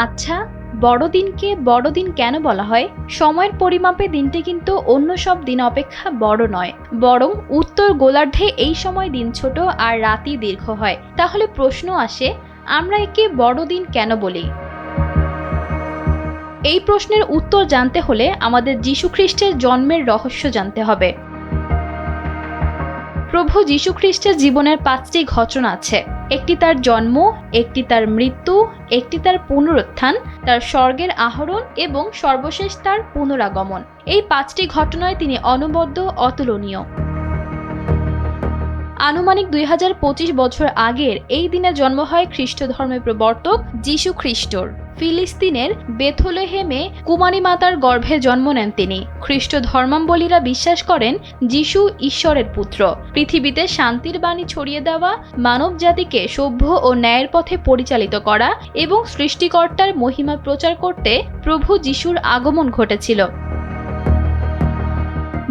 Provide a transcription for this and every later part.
আচ্ছা, বড়দিনকে বড়দিন কেন বলা হয়? সময়ের পরিমাপে দিনটি কিন্তু অন্য সব দিন অপেক্ষা বড় নয়, বরং উত্তর গোলার্ধে এই সময় দিন ছোট আর রাতই দীর্ঘ হয়। তাহলে প্রশ্ন আসে, আমরা একে বড়দিন কেন বলি? এই প্রশ্নের উত্তর জানতে হলে আমাদের যীশু খ্রিস্টের জন্মের রহস্য জানতে হবে। প্রভু যীশু খ্রিস্টের জীবনের 5টি ঘটনা আছে। একটি তার জন্ম, একটি তার মৃত্যু, একটি তার পুনরুত্থান, তার স্বর্গের আরোহণ এবং সর্বশেষ তার পুনরাগমন। এই 5টি ঘটনায় তিনি অনবদ্য, অতুলনীয়। আনুমানিক 2025 বছর আগের এই দিনে জন্ম হয় খ্রিস্ট ধর্মের প্রবর্তক যীশু খ্রিস্টর। ফিলিস্তিনের বেথলেহেমে কুমারী মাতার গর্ভে জন্ম নেন তিনি। খ্রিস্ট ধর্মাবলম্বীরা বিশ্বাস করেন যীশু ঈশ্বরের পুত্র। পৃথিবীতে শান্তির বাণী ছড়িয়ে দেওয়া, মানব জাতিকে সভ্য ও ন্যায়ের পথে পরিচালিত করা এবং সৃষ্টিকর্তার মহিমা প্রচার করতে প্রভু যীশুর আগমন ঘটেছিল।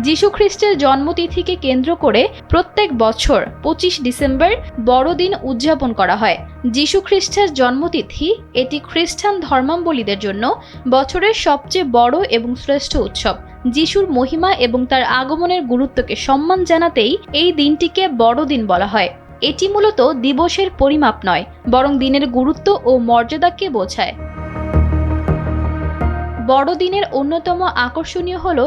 যীশু খ্রিস্টের জন্মতিথিকে কেন্দ্র করে প্রত্যেক বছর 25 ডিসেম্বর বড়দিন উদযাপন করা হয়। যীশু খ্রিস্টের জন্মতিথি এটি খ্রিস্টান ধর্মাবলম্বীদের জন্য বছরের সবচেয়ে বড় এবং শ্রেষ্ঠ উৎসব। যীশুর মহিমা এবং তার আগমনের গুরুত্বকে সম্মান জানাতেই এই দিনটিকে বড়দিন বলা হয়। এটি মূলত দিবসের পরিমাপ নয়, বরং দিনের গুরুত্ব ও মর্যাদাকে বোঝায়। বড়দিনের অন্যতম আকর্ষণীয় হল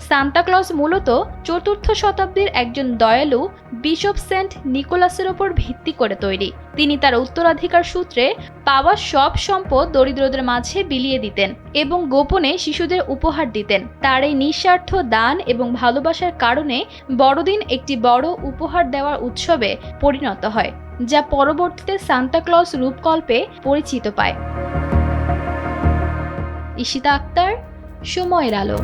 সান্তা ক্লজ মূলত 4th শতাব্দীর একজন দয়ালু বিশপ সেন্ট নিকোলাসের ওপর ভিত্তি করে তৈরি। তিনি তার উত্তরাধিকার সূত্রে পাওয়া সব সম্পদ দরিদ্রদের মাঝে বিলিয়ে দিতেন এবং গোপনে শিশুদের উপহার দিতেন। তার এই নিঃস্বার্থ দান এবং ভালোবাসার কারণে বড়দিন একটি বড় উপহার দেওয়ার উৎসবে পরিণত হয়, যা পরবর্তীতে সান্তা ক্লজ রূপকল্পে পরিচিত পায়। ঈশিতা আক্তার, সময়ের আলো।